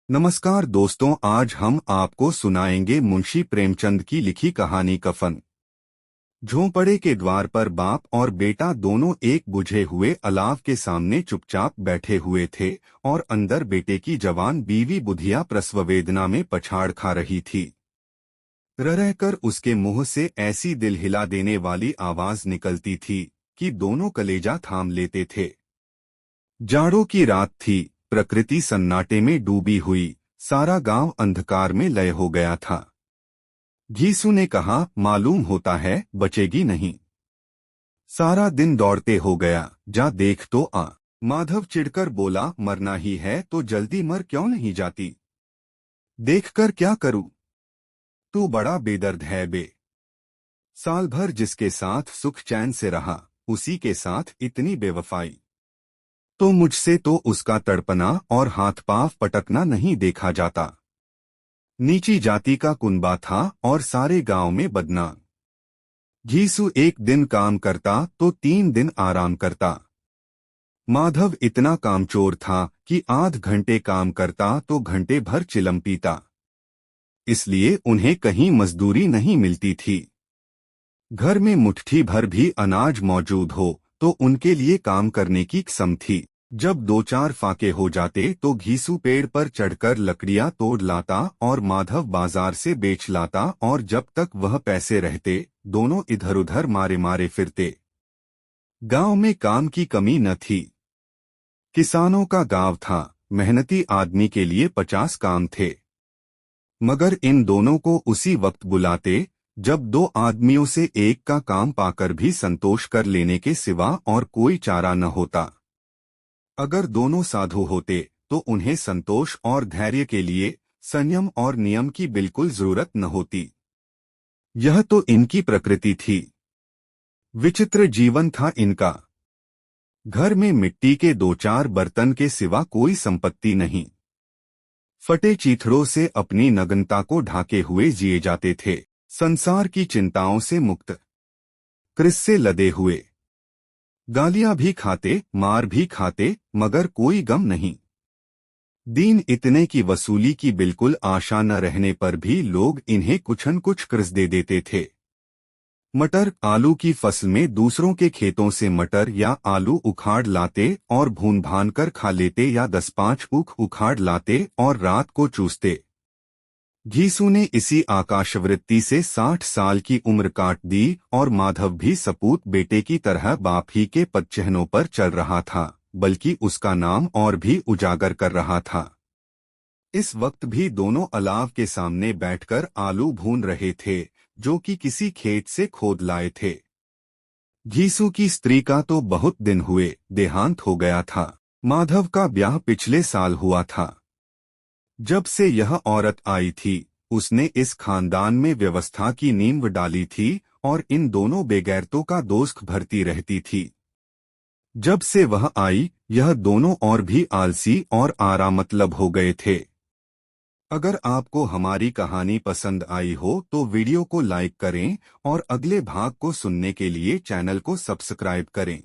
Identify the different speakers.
Speaker 1: नमस्कार दोस्तों, आज हम आपको सुनाएंगे मुंशी प्रेमचंद की लिखी कहानी कफन। झोंपड़े के द्वार पर बाप और बेटा दोनों एक बुझे हुए अलाव के सामने चुपचाप बैठे हुए थे और अंदर बेटे की जवान बीवी बुधिया प्रसव वेदना में पछाड़ खा रही थी। रह उसके मुंह से ऐसी दिल हिला देने वाली आवाज निकलती थी कि दोनों कलेजा थाम लेते थे। जाड़ों की रात थी, प्रकृति सन्नाटे में डूबी हुई, सारा गांव अंधकार में लय हो गया था। घीसू ने कहा, मालूम होता है बचेगी नहीं। सारा दिन दौड़ते हो गया, जा देख तो आ। माधव चिढ़कर बोला, मरना ही है तो जल्दी मर क्यों नहीं जाती? देखकर क्या करूं? तू बड़ा बेदर्द है बे। साल भर जिसके साथ सुख चैन से रहा, उसी के साथ इतनी बेवफाई। तो मुझसे तो उसका तड़पना और हाथ पांव पटकना नहीं देखा जाता। नीची जाति का कुनबा था और सारे गांव में बदनाम। घीसू एक दिन काम करता तो 3 दिन आराम करता। माधव इतना कामचोर था कि आध घंटे काम करता तो घंटे भर चिलम पीता। इसलिए उन्हें कहीं मजदूरी नहीं मिलती थी। घर में मुट्ठी भर भी अनाज मौजूद हो तो उनके लिए काम करने की कसम थी। जब 2-4 फाके हो जाते तो घीसू पेड़ पर चढ़कर लकड़ियां तोड़ लाता और माधव बाजार से बेच लाता, और जब तक वह पैसे रहते दोनों इधर उधर मारे मारे फिरते। गांव में काम की कमी न थी। किसानों का गांव था, मेहनती आदमी के लिए 50 काम थे। मगर इन दोनों को उसी वक्त बुलाते जब 2 आदमियों से एक का काम पाकर भी संतोष कर लेने के सिवा और कोई चारा न होता। अगर दोनों साधु होते तो उन्हें संतोष और धैर्य के लिए संयम और नियम की बिल्कुल जरूरत न होती। यह तो इनकी प्रकृति थी। विचित्र जीवन था इनका। घर में मिट्टी के 2-4 बर्तन के सिवा कोई संपत्ति नहीं। फटे चीथड़ों से अपनी नग्नता को ढाके हुए जिए जाते थे, संसार की चिंताओं से मुक्त, क्रिस से लदे हुए। गालियां भी खाते, मार भी खाते, मगर कोई गम नहीं। दीन इतने की वसूली की बिल्कुल आशा न रहने पर भी लोग इन्हें कुछ न कुछ कर्ज दे देते थे। मटर आलू की फसल में दूसरों के खेतों से मटर या आलू उखाड़ लाते और भून भान कर खा लेते, या 10-5 ऊख उखाड़ लाते और रात को चूसते। घीसू ने इसी आकाशवृत्ति से 60 साल की उम्र काट दी और माधव भी सपूत बेटे की तरह बाप ही के पदचिह्नों पर चल रहा था, बल्कि उसका नाम और भी उजागर कर रहा था। इस वक्त भी दोनों अलाव के सामने बैठकर आलू भून रहे थे, जो कि किसी खेत से खोद लाए थे। घीसू की स्त्री का तो बहुत दिन हुए देहांत हो गया था। माधव का ब्याह पिछले साल हुआ था। जब से यह औरत आई थी, उसने इस खानदान में व्यवस्था की नींव डाली थी और इन दोनों बेगैरतों का दोस्त भरती रहती थी। जब से वह आई, यह दोनों और भी आलसी और आरामतलब हो गए थे। अगर आपको हमारी कहानी पसंद आई हो तो वीडियो को लाइक करें और अगले भाग को सुनने के लिए चैनल को सब्सक्राइब करें।